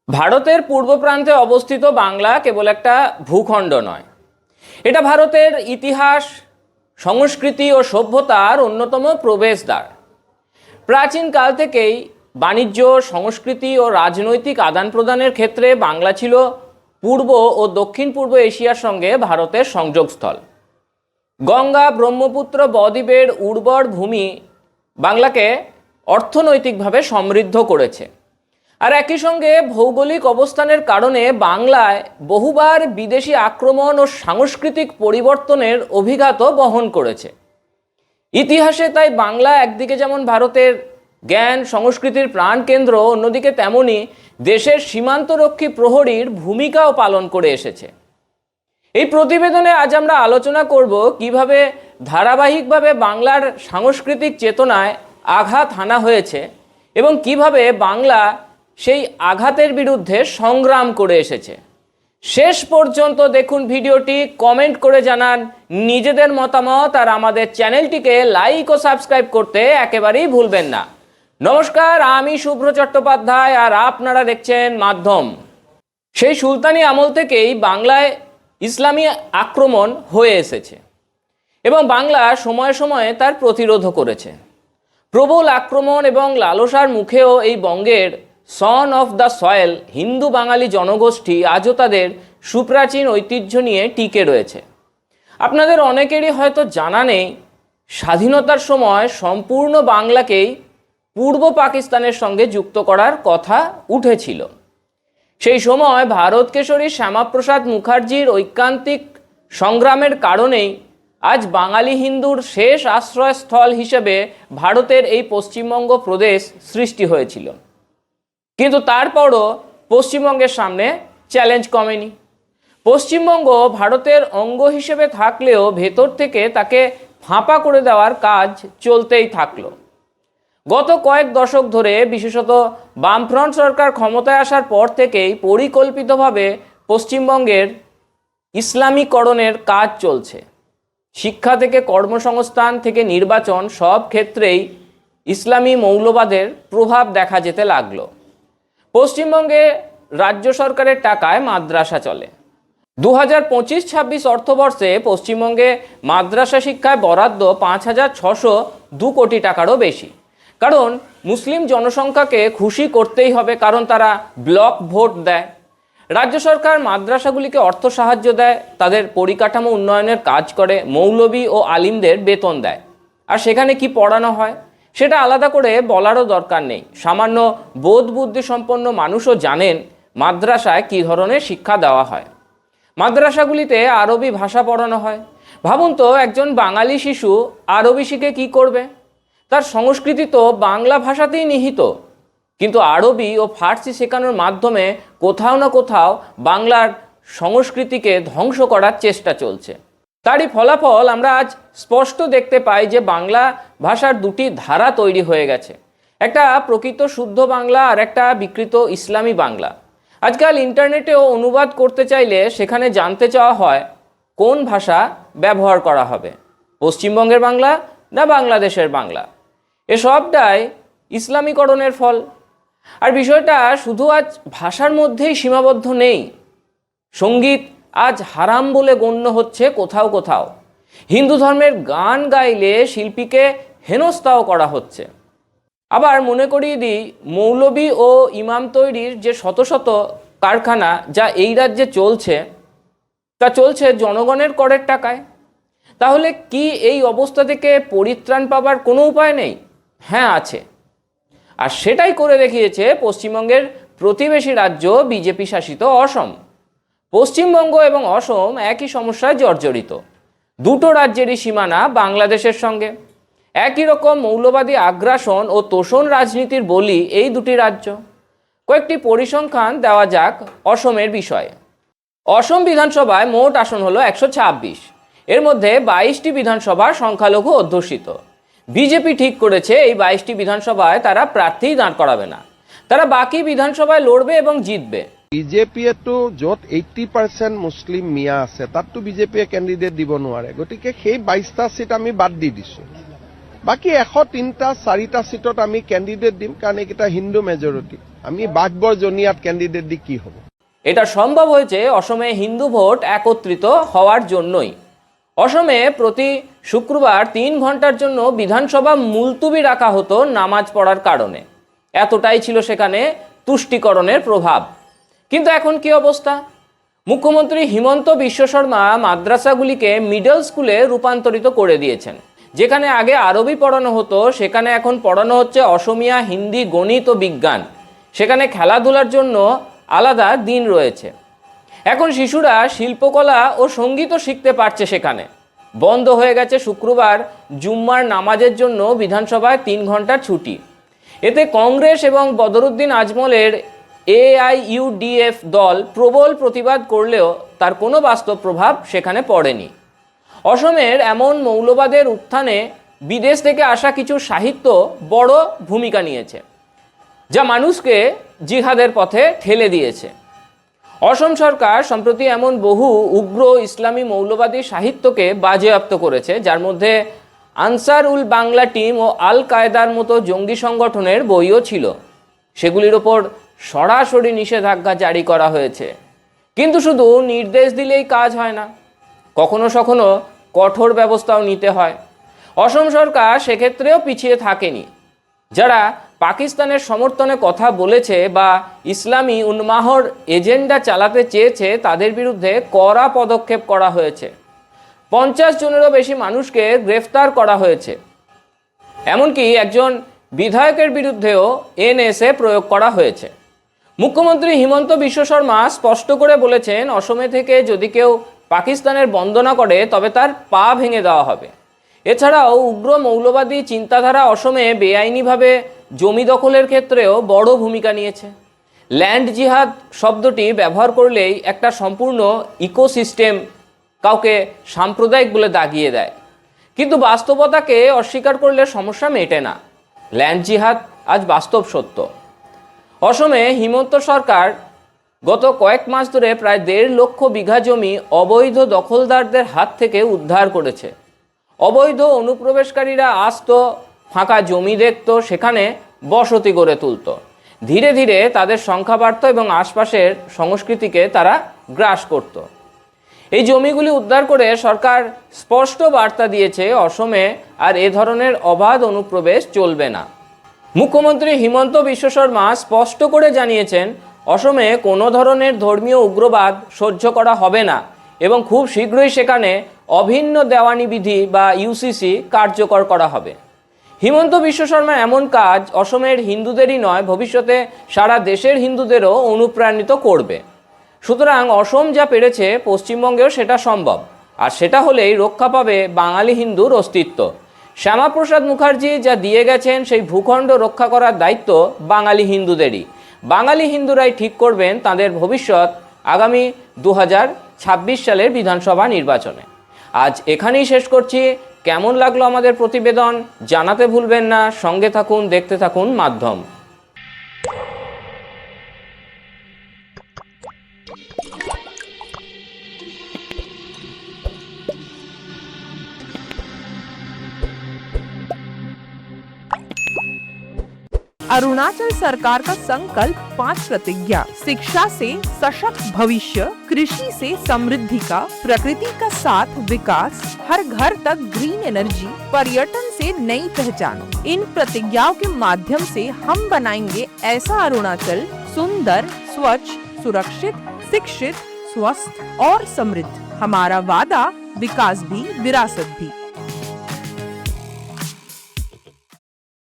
ভারতের পূর্ব প্রান্তে অবস্থিত বাংলা কেবল একটা ভূখণ্ড নয়, এটা ভারতের ইতিহাস, সংস্কৃতি ও সভ্যতার অন্যতম প্রবেশদ্বার। প্রাচীনকাল থেকেই বাণিজ্য, সংস্কৃতি ও রাজনৈতিক আদান প্রদানের ক্ষেত্রে বাংলা ছিল পূর্ব ও দক্ষিণ পূর্ব এশিয়ার সঙ্গে ভারতের সংযোগস্থল। গঙ্গা, ব্রহ্মপুত্র বদ্বীপের উর্বর ভূমি বাংলাকে অর্থনৈতিকভাবে সমৃদ্ধ করেছে। আর একই সঙ্গে ভৌগোলিক অবস্থানের কারণে বাংলায় বহুবার বিদেশি আক্রমণ ও সাংস্কৃতিক পরিবর্তনের অভিঘাত বহন করেছে। ইতিহাসে তাই বাংলা একদিকে যেমন ভারতের জ্ঞান সংস্কৃতির প্রাণকেন্দ্র, অন্যদিকে তেমনি দেশের সীমান্তরক্ষী প্রহরীর ভূমিকাও পালন করে এসেছে। এই প্রতিবেদনে আজ আমরা আলোচনা করব কিভাবে ধারাবাহিকভাবে বাংলার সাংস্কৃতিক চেতনায় আঘাত হানা হয়েছে এবং কিভাবে বাংলা সেই আঘাতের বিরুদ্ধে সংগ্রাম করে এসেছে। শেষ পর্যন্ত দেখুন ভিডিওটি, কমেন্ট করে জানান নিজেদের মতামত, আর আমাদের চ্যানেলটিকে লাইক ও সাবস্ক্রাইব করতে একেবারেই ভুলবেন না। নমস্কার, আমি শুভ্র চট্টোপাধ্যায় আর আপনারা দেখছেন মাধ্যম। সেই সুলতানি আমল থেকেই বাংলায় ইসলামী আক্রমণ হয়ে এসেছে এবং বাংলা সময়ে সময়ে তার প্রতিরোধও করেছে। প্রবল আক্রমণ এবং লালসার মুখেও এই বঙ্গের সন অফ দ্য সয়েল হিন্দু বাঙালি জনগোষ্ঠী আজও তাদের সুপ্রাচীন ঐতিহ্য নিয়ে টিকে রয়েছে। আপনাদের অনেকেরই হয়তো জানা নেই, স্বাধীনতার সময় সম্পূর্ণ বাংলাকেই পূর্ব পাকিস্তানের সঙ্গে যুক্ত করার কথা উঠেছিল। সেই সময় ভারত কেশরী শ্যামাপ্রসাদ মুখার্জির ঐকান্তিক সংগ্রামের কারণেই আজ বাঙালি হিন্দুর শেষ আশ্রয়স্থল হিসেবে ভারতের এই পশ্চিমবঙ্গ প্রদেশ সৃষ্টি হয়েছিল। কিন্তু তারপরও পশ্চিমবঙ্গের সামনে চ্যালেঞ্জ কমেনি। পশ্চিমবঙ্গ ভারতের অঙ্গ হিসেবে থাকলেও ভেতর থেকে তাকে ফাঁপা করে দেওয়ার কাজ চলতেই থাকলো। গত কয়েক দশক ধরে, বিশেষত বামফ্রন্ট সরকার ক্ষমতায় আসার পর থেকেই পরিকল্পিতভাবে পশ্চিমবঙ্গের ইসলামীকরণের কাজ চলছে। শিক্ষা থেকে কর্মসংস্থান থেকে নির্বাচন, সব ক্ষেত্রেই ইসলামী মৌলবাদের প্রভাব দেখা যেতে লাগলো। পশ্চিমবঙ্গে রাজ্য সরকারের টাকায় মাদ্রাসা চলে। 2025-26 অর্থবর্ষে পশ্চিমবঙ্গে মাদ্রাসা শিক্ষায় বরাদ্দ 5,602 কোটি টাকারও বেশি। কারণ মুসলিম জনসংখ্যাকে খুশি করতেই হবে, কারণ তারা ব্লক ভোট দেয়। রাজ্য সরকার মাদ্রাসাগুলিকে অর্থ সাহায্য দেয়, তাদের পরিকাঠামো উন্নয়নের কাজ করে, মৌলবি ও আলিমদের বেতন দেয়। আর সেখানে কি পড়ানো হয় সেটা আলাদা করে বলারও দরকার নেই। সামান্য বোধ বুদ্ধি সম্পন্ন মানুষও জানেন মাদ্রাসায় কী ধরনের শিক্ষা দেওয়া হয়। মাদ্রাসাগুলিতে আরবি ভাষা পড়ানো হয়। ভাবুন তো, একজন বাঙালি শিশু আরবি শিখে কী করবে? তার সংস্কৃতি তো বাংলা ভাষাতেই নিহিত, কিন্তু আরবি ও ফার্সি শেখানোর মাধ্যমে কোথাও না কোথাও বাংলার সংস্কৃতিকে ধ্বংস করার চেষ্টা চলছে। তারই ফলাফল আমরা আজ স্পষ্ট দেখতে পাই যে বাংলা ভাষার দুটি ধারা তৈরি হয়ে গেছে, একটা প্রকৃত শুদ্ধ বাংলা আর একটা বিকৃত ইসলামী বাংলা। আজকাল ইন্টারনেটেও অনুবাদ করতে চাইলে সেখানে জানতে চাওয়া হয় কোন ভাষা ব্যবহার করা হবে, পশ্চিমবঙ্গের বাংলা না বাংলাদেশের বাংলা। এসবটাই ইসলামীকরণের ফল। আর বিষয়টা শুধু আজ ভাষার মধ্যেই সীমাবদ্ধ নেই। সঙ্গীত আজ হারাম বলে গণ্য হচ্ছে কোথাও কোথাও। হিন্দু ধর্মের গান গাইলে শিল্পীকে হেনস্থাও করা হচ্ছে। আবার মনে করিয়ে দিই, মৌলবি ও ইমাম তৈরির যে শত শত কারখানা যা এই রাজ্যে চলছে, তা চলছে জনগণের করের টাকায়। তাহলে কি এই অবস্থা থেকে পরিত্রাণ পাবার কোনো উপায় নেই? হ্যাঁ, আছে। আর সেটাই করে দেখিয়েছে পশ্চিমবঙ্গের প্রতিবেশী রাজ্য বিজেপি শাসিত অসম। পশ্চিমবঙ্গ এবং অসম একই সমস্যায় জর্জরিত। দুটো রাজ্যেরই সীমানা বাংলাদেশের সঙ্গে। একই রকম মৌলবাদী আগ্রাসন ও তোষণ রাজনীতির বলি এই দুটি রাজ্য। কয়েকটি পরিসংখ্যান দেওয়া যাক অসমের বিষয়ে। অসম বিধানসভায় মোট আসন হলো 126। এর মধ্যে 22টি বিধানসভার সংখ্যালঘু অধ্যুষিত। বিজেপি ঠিক করেছে এই 22টি বিধানসভায় তারা প্রার্থী দাঁড় করাবে না, তারা বাকি বিধানসভায় লড়বে এবং জিতবে। বিজেপিয়েতো য'ত 80% মুছলিম মিয়া আছে তাততো বিজেপিয়ে কেণ্ডিডেট দিব নোৱাৰে, গতিকে সেই 22টা সিট আমি বাদ দি দিছো। বাকি 103টা 4টা সিটত আমি কেণ্ডিডেট দিম, কাৰণ এইকেইটা হিন্দু মেজৰিটি। আমি বাঘবৰ জনিয়াত ক্যান্ডিডেট দি কি হব? এটা সম্ভব হয়েছে অসমে হিন্দু ভোট একত্রিত হওয়ার জন্যই। অসমে প্রতি শুক্রবার 3 ঘন্টার জন্য বিধানসভা মুলতুবি রাখা হতো নামাজ পড়ার কারণে। এতটাই ছিল সেখানে তুষ্টিকরণের প্রভাব। কিন্তু এখন কি অবস্থা? মুখ্যমন্ত্রী হিমন্ত বিশ্ব শর্মা মাদ্রাসাগুলিকে মিডল স্কুলে রূপান্তরিত করে দিয়েছেন। যেখানে আগে আরবি পড়ানো হতো সেখানে এখন পড়ানো হচ্ছে অসমিয়া, হিন্দি, গণিত ও বিজ্ঞান। সেখানে খেলাধুলার জন্য আলাদা দিন রয়েছে। এখন শিশুরা শিল্পকলা ও সঙ্গীতও শিখতে পারছে সেখানে। বন্ধ হয়ে গেছে শুক্রবার জুম্মার নামাজের জন্য বিধানসভায় 3 ঘন্টার ছুটি। এতে কংগ্রেস এবং বদরুদ্দিন আজমলের AIUDF দল প্রবল প্রতিবাদ করলেও তার কোনো বাস্তব প্রভাব সেখানে পড়েনি। অসমের এমন মৌলবাদের উত্থানে বিদেশ থেকে আসা কিছু সাহিত্য বড় ভূমিকা নিয়েছে, যা মানুষকে জিহাদের পথে ঠেলে দিয়েছে। অসম সরকার সম্প্রতি এমন বহু উগ্র ইসলামী মৌলবাদী সাহিত্যকে বাজেয়াপ্ত করেছে, যার মধ্যে আনসার উল বাংলা টিম ও আল কায়দার মতো জঙ্গি সংগঠনের বইও ছিল। সেগুলির ওপর সরাসরি নিষেধাজ্ঞা জারি করা হয়েছে। কিন্তু শুধু নির্দেশ দিলেই কাজ হয় না, কখনো কখনো কঠোর ব্যবস্থাও নিতে হয়। অসম সরকার সেক্ষেত্রেও পিছিয়ে থাকেনি। যারা পাকিস্তানের সমর্থনে কথা বলেছে বা ইসলামী উন্মাহর এজেন্ডা চালাতে চেয়েছে তাদের বিরুদ্ধে কড়া পদক্ষেপ করা হয়েছে। 50 জনেরও বেশি মানুষকে গ্রেফতার করা হয়েছে। এমনকি একজন বিধায়কের বিরুদ্ধেও NSA প্রয়োগ করা হয়েছে। মুখ্যমন্ত্রী হিমন্ত বিশ্ব শর্মা স্পষ্ট করে বলেছেন, অসমে থেকে যদি কেউ পাকিস্তানের বন্দনা করে তবে তার পা ভেঙে দেওয়া হবে। এছাড়াও উগ্র মৌলবাদী চিন্তাধারা অসমে বেআইনিভাবে জমি দখলের ক্ষেত্রেও বড় ভূমিকা নিয়েছে। ল্যান্ড জিহাদ শব্দটি ব্যবহার করলেই একটা সম্পূর্ণ ইকোসিস্টেম কাউকে সাম্প্রদায়িক বলে দাগিয়ে দেয়। কিন্তু বাস্তবতাকে অস্বীকার করলে সমস্যা মেটে না। ল্যান্ড জিহাদ আজ বাস্তব সত্য। অসমে হিমন্ত সরকার গত কয়েক মাস ধরে প্রায় 1.5 লক্ষ বিঘা জমি অবৈধ দখলদারদের হাত থেকে উদ্ধার করেছে। অবৈধ অনুপ্রবেশকারীরা আসতো, ফাঁকা জমি দেখত, সেখানে বসতি গড়ে তুলত। ধীরে ধীরে তাদের সংখ্যা বাড়ত এবং আশপাশের সংস্কৃতিকে তারা গ্রাস করত। এই জমিগুলি উদ্ধার করে সরকার স্পষ্ট বার্তা দিয়েছে, অসমে আর এ ধরনের অবাধ অনুপ্রবেশ চলবে না। মুখ্যমন্ত্রী হিমন্ত বিশ্ব শর্মা স্পষ্ট করে জানিয়েছেন, অসমে কোনো ধরনের ধর্মীয় উগ্রবাদ সহ্য করা হবে না এবং খুব শীঘ্রই সেখানে অভিন্ন দেওয়ানি বিধি বা UCC কার্যকর করা হবে। হিমন্ত বিশ্ব শর্মা এমন কাজ অসমের হিন্দুদেরই নয়, ভবিষ্যতে সারা দেশের হিন্দুদেরও অনুপ্রাণিত করবে। সুতরাং অসম যা পেরেছে পশ্চিমবঙ্গেও সেটা সম্ভব, আর সেটা হলেই রক্ষা পাবে বাঙালি হিন্দুর অস্তিত্ব। শ্যামাপ্রসাদ মুখার্জি যা দিয়ে গেছেন সেই ভূখণ্ড রক্ষা করার দায়িত্ব বাঙালি হিন্দুদেরই। বাঙালি হিন্দুরাই ঠিক করবেন তাদের ভবিষ্যৎ আগামী 2026 সালের বিধানসভা নির্বাচনে। আজ এখানেই শেষ করছি। কেমন লাগলো আমাদের প্রতিবেদন জানাতে ভুলবেন না। সঙ্গে থাকুন, দেখতে থাকুন মাধ্যম। अरुणाचल सरकार का संकल्प 5 प्रतिज्ञा: शिक्षा से सशक्त भविष्य, कृषि से समृद्धि का, प्रकृति का साथ विकास, हर घर तक ग्रीन एनर्जी, पर्यटन से नई पहचान। इन प्रतिज्ञाओं के माध्यम से हम बनाएंगे ऐसा अरुणाचल सुंदर, स्वच्छ, सुरक्षित, शिक्षित, स्वस्थ और समृद्ध। हमारा वादा, विकास भी विरासत भी।